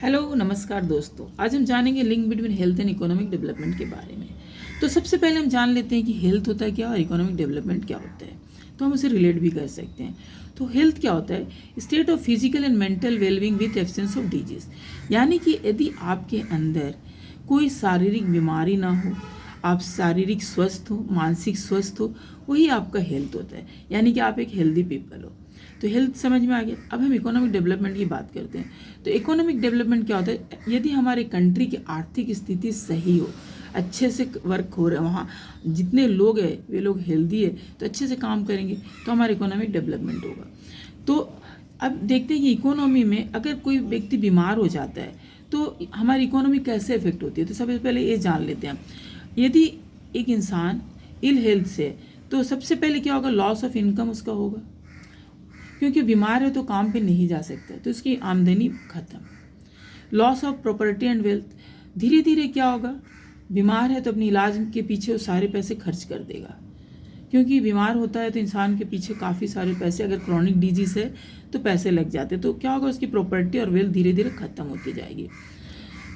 Hello नमस्कार दोस्तों। आज हम जानेंगे link between health and economic development के बारे में। तो सबसे पहले हम जान लेते हैं कि हेल्थ होता है क्या और इकोनॉमिक डेवलपमेंट क्या होता है। तो हम उसे रिलेट भी कर सकते हैं। तो हेल्थ क्या होता है? State of physical and mental wellbeing with absence of disease. यानी कि यदि आपके अंदर कोई शारीरिक बीमारी ना हो, आप शारीरिक स्वस्थ हो, मानसिक स्वस्थ हो, वही आपका हेल्थ होता है। यानी कि आप एक हेल्दी पीपल हो। तो हेल्थ समझ में आ गया। अब हम इकोनॉमिक डेवलपमेंट की बात करते हैं। तो इकोनॉमिक डेवलपमेंट क्या होता है? यदि हमारे कंट्री की आर्थिक स्थिति सही हो, अच्छे से वर्क हो रहा है, वहाँ जितने लोग हैं वे लोग हेल्दी है, तो अच्छे से काम करेंगे तो हमारा इकोनॉमिक डेवलपमेंट होगा। तो अब देखते हैं कि इकोनॉमी में अगर कोई व्यक्ति बीमार हो जाता है तो हमारी इकोनॉमी कैसे इफेक्ट होती है। तो सबसे पहले ये जान लेते हैं। यदि एक इंसान इल हेल्थ से, तो सबसे पहले क्या होगा? लॉस ऑफ इनकम उसका होगा, क्योंकि बीमार है तो काम पे नहीं जा सकता, तो उसकी आमदनी खत्म। Loss of property and wealth, धीरे धीरे क्या होगा? बीमार है तो अपनी इलाज के पीछे वो सारे पैसे खर्च कर देगा, क्योंकि बीमार होता है तो इंसान के पीछे काफ़ी सारे पैसे, अगर क्रॉनिक डिजीज है तो पैसे लग जाते, तो क्या होगा? उसकी प्रॉपर्टी और वेल्थ धीरे धीरे खत्म होती जाएगी।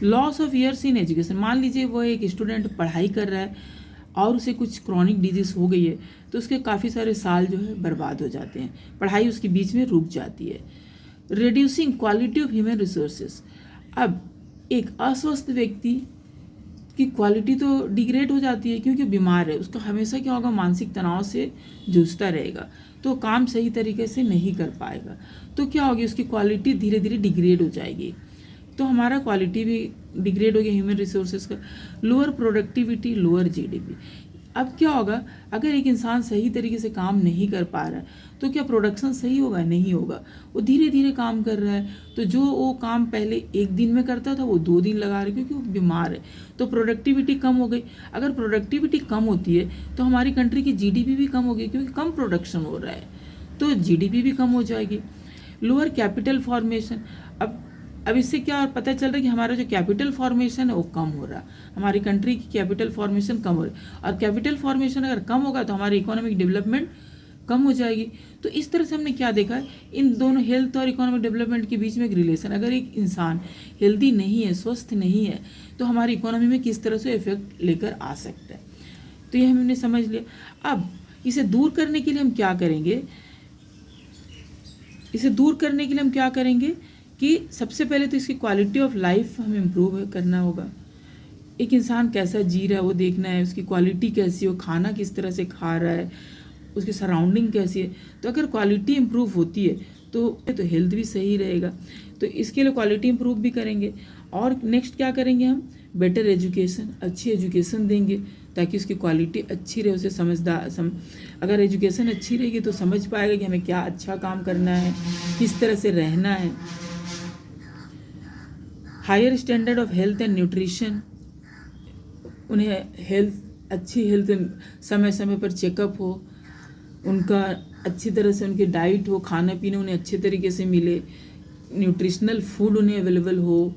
Loss of years in education, मान लीजिए वो एक स्टूडेंट पढ़ाई कर रहा है और उसे कुछ क्रॉनिक डिजीज हो गई है, तो उसके काफ़ी सारे साल जो है बर्बाद हो जाते हैं, पढ़ाई उसकी बीच में रुक जाती है। Reducing quality of human resources, अब एक अस्वस्थ व्यक्ति की क्वालिटी तो डिग्रेड हो जाती है, क्योंकि बीमार है, उसका हमेशा क्या होगा? मानसिक तनाव से जूझता रहेगा, तो काम सही तरीके से नहीं कर पाएगा, तो क्या होगी? उसकी क्वालिटी धीरे धीरे डिग्रेड हो जाएगी, तो हमारा क्वालिटी भी डिग्रेड हो गया ह्यूमन रिसोर्सेज का। Lower productivity, lower GDP. अब क्या होगा? अगर एक इंसान सही तरीके से काम नहीं कर पा रहा है तो क्या प्रोडक्शन सही होगा? नहीं होगा। वो धीरे धीरे काम कर रहा है, तो जो वो काम पहले एक दिन में करता था वो 2 दिन लगा रहा है, क्योंकि वो बीमार है, तो प्रोडक्टिविटी कम हो गई। अगर प्रोडक्टिविटी कम होती है तो हमारी कंट्री की जीडीपी भी कम होगी, क्योंकि कम प्रोडक्शन हो रहा है, तो जीडीपी भी कम हो जाएगी। लोअर कैपिटल फॉर्मेशन, अब इससे क्या पता चल रहा है कि हमारा जो कैपिटल फॉर्मेशन है वो कम हो रहा है, हमारी कंट्री की कैपिटल फॉर्मेशन कम हो रही है, और कैपिटल फॉर्मेशन अगर कम होगा तो हमारी इकोनॉमिक डेवलपमेंट कम हो जाएगी। तो इस तरह से हमने क्या देखा है? इन दोनों हेल्थ और इकोनॉमिक डेवलपमेंट के बीच में एक रिलेशन। अगर एक इंसान हेल्दी नहीं है, स्वस्थ नहीं है, तो हमारी इकोनॉमी में किस तरह से इफेक्ट लेकर आ सकता है, तो ये हमने समझ लिया। अब इसे दूर करने के लिए हम क्या करेंगे? कि सबसे पहले तो इसकी क्वालिटी ऑफ लाइफ हमें इम्प्रूव करना होगा। एक इंसान कैसा जी रहा है वो देखना है, उसकी क्वालिटी कैसी हो, खाना किस तरह से खा रहा है, उसकी सराउंडिंग कैसी है। तो अगर क्वालिटी इम्प्रूव होती है तो हेल्थ भी सही रहेगा, तो इसके लिए क्वालिटी इम्प्रूव भी करेंगे। और नेक्स्ट क्या करेंगे? हम बेटर एजुकेशन, अच्छी एजुकेशन देंगे ताकि उसकी क्वालिटी अच्छी रहे, उसे अगर एजुकेशन अच्छी रहेगी तो समझ पाएगा कि हमें क्या अच्छा काम करना है, किस तरह से रहना है। Higher standard of health and nutrition, उन्हें अच्छी हेल्थ समय समय पर चेकअप हो, उनका अच्छी तरह से उनकी डाइट हो, खाना पीना उन्हें अच्छे तरीके से मिले, न्यूट्रिशनल फूड उन्हें अवेलेबल हो,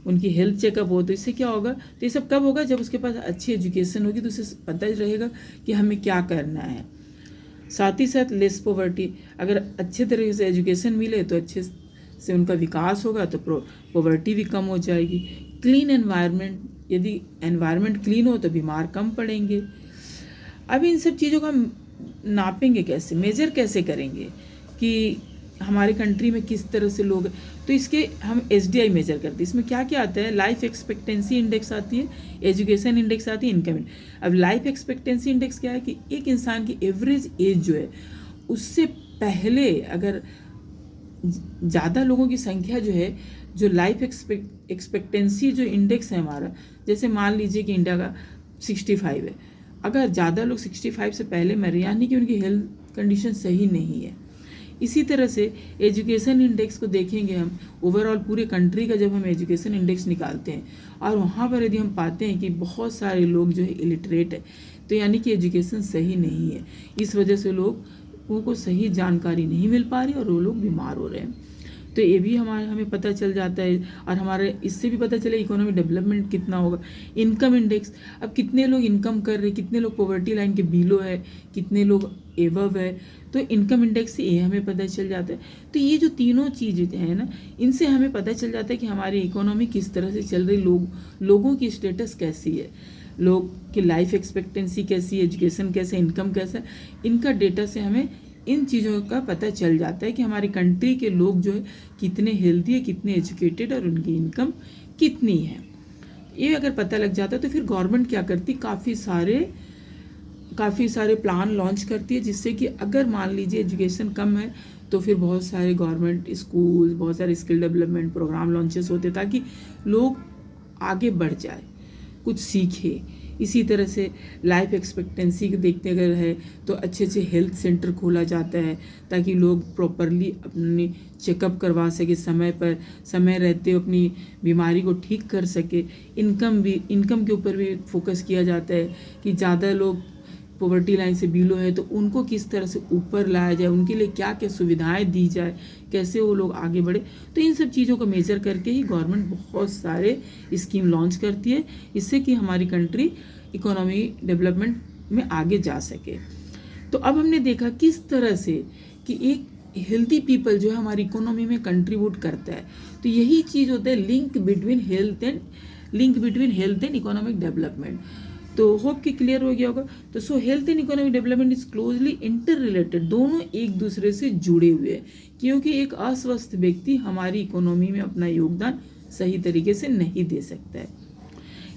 उनकी हेल्थ चेकअप हो। तो इससे क्या होगा? तो ये सब कब होगा? जब उसके पास अच्छी एजुकेशन होगी, तो उसे पता रहेगा कि हमें क्या करना है। साथ ही साथ लेस पॉवर्टी, अगर अच्छे तरीके से एजुकेशन मिले तो अच्छे से उनका विकास होगा, तो पॉवर्टी भी कम हो जाएगी। क्लीन एनवायरनमेंट, यदि एनवायरनमेंट क्लीन हो तो बीमार कम पड़ेंगे। अब इन सब चीज़ों को हम नापेंगे कैसे, मेजर कैसे करेंगे कि हमारे कंट्री में किस तरह से लोग, तो इसके हम SDI मेजर करते हैं। इसमें क्या क्या आता है? लाइफ एक्सपेक्टेंसी इंडेक्स आती है, एजुकेशन इंडेक्स आती है, इनकम। अब लाइफ एक्सपेक्टेंसी इंडेक्स क्या है? कि एक इंसान की एवरेज एज जो है उससे पहले अगर ज़्यादा लोगों की संख्या जो है, जो लाइफ एक्सपेक्टेंसी जो इंडेक्स है हमारा, जैसे मान लीजिए कि इंडिया का 65 है, अगर ज़्यादा लोग 65 से पहले मरे, यानी कि उनकी हेल्थ कंडीशन सही नहीं है। इसी तरह से एजुकेशन इंडेक्स को देखेंगे हम, ओवरऑल पूरे कंट्री का जब हम एजुकेशन इंडेक्स निकालते हैं और वहाँ पर यदि हम पाते हैं कि बहुत सारे लोग जो है इलिटरेट है, तो यानी कि एजुकेशन सही नहीं है, इस वजह से लोगों को सही जानकारी नहीं मिल पा रही और वो लोग बीमार हो रहे हैं। तो ये भी हमें पता चल जाता है। और हमारे इससे भी पता चले इकोनॉमिक डेवलपमेंट कितना होगा। इनकम इंडेक्स, अब कितने लोग इनकम कर रहे, कितने लोग पॉवर्टी लाइन के बिलो है, कितने लोग एबव है, तो इनकम इंडेक्स से ये हमें पता चल जाता है। तो ये जो तीनों चीज़ें हैं ना, इनसे हमें पता चल जाता है कि हमारी इकोनॉमी किस तरह से चल रही, लोगों की स्टेटस कैसी है, लोग की लाइफ एक्सपेक्टेंसी कैसी है, एजुकेशन कैसे, इनकम कैसा है। इनका डेटा से हमें इन चीज़ों का पता चल जाता है कि हमारी कंट्री के लोग जो है कितने हेल्दी है, कितने एजुकेटेड, और उनकी इनकम कितनी है। ये अगर पता लग जाता है तो फिर गवर्नमेंट क्या करती, काफ़ी सारे प्लान लॉन्च करती है, जिससे कि अगर मान लीजिए एजुकेशन कम है तो फिर बहुत सारे गवर्नमेंट स्कूल, बहुत सारे स्किल डेवलपमेंट प्रोग्राम लॉन्चेस होते ताकि लोग आगे बढ़ जाए, कुछ सीखे। इसी तरह से लाइफ एक्सपेक्टेंसी के देखते अगर है तो अच्छे अच्छे हेल्थ सेंटर खोला जाता है ताकि लोग प्रॉपरली अपनी चेकअप करवा सके, समय पर, समय रहते हुए अपनी बीमारी को ठीक कर सके। इनकम के ऊपर भी फोकस किया जाता है कि ज़्यादा लोग पॉवर्टी लाइन से बिलो है तो उनको किस तरह से ऊपर लाया जाए, उनके लिए क्या क्या सुविधाएं दी जाए, कैसे वो लोग आगे बढ़े। तो इन सब चीज़ों को मेजर करके ही गवर्नमेंट बहुत सारे स्कीम लॉन्च करती है, इससे कि हमारी कंट्री इकोनॉमी डेवलपमेंट में आगे जा सके। तो अब हमने देखा किस तरह से कि एक हेल्दी पीपल जो है हमारी इकोनॉमी में कंट्रीब्यूट करता है। तो यही चीज़ होता है link between health and economic development. तो होप कि क्लियर हो गया होगा। तो सो health and economic development is closely inter related, दोनों एक दूसरे से जुड़े हुए हैं, क्योंकि एक अस्वस्थ व्यक्ति हमारी इकोनॉमी में अपना योगदान सही तरीके से नहीं दे सकता है।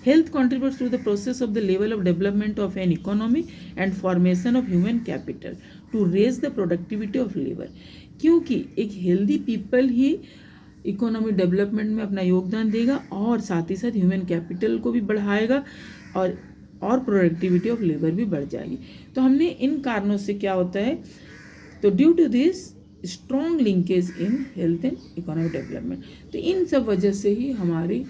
Health contributes to the process of the level of development of an economy and formation of human capital to raise the productivity of labor, क्योंकि एक हेल्दी पीपल ही इकोनॉमिक डेवलपमेंट में अपना योगदान देगा और साथ ही साथ ह्यूमन कैपिटल को भी बढ़ाएगा और प्रोडक्टिविटी ऑफ लेबर भी बढ़ जाएगी। तो हमने इन कारणों से क्या होता है, तो due to this strong linkage in health and economic development, तो इन सब वजह से ही हमारी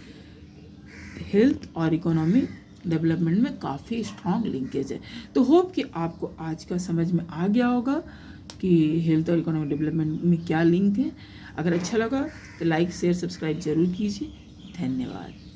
हेल्थ और इकोनॉमी डेवलपमेंट में काफ़ी स्ट्रॉन्ग लिंकेज है। तो होप कि आपको आज का समझ में आ गया होगा कि हेल्थ और इकोनॉमिक डेवलपमेंट में क्या लिंक है। अगर अच्छा लगा तो लाइक शेयर सब्सक्राइब जरूर कीजिए। धन्यवाद।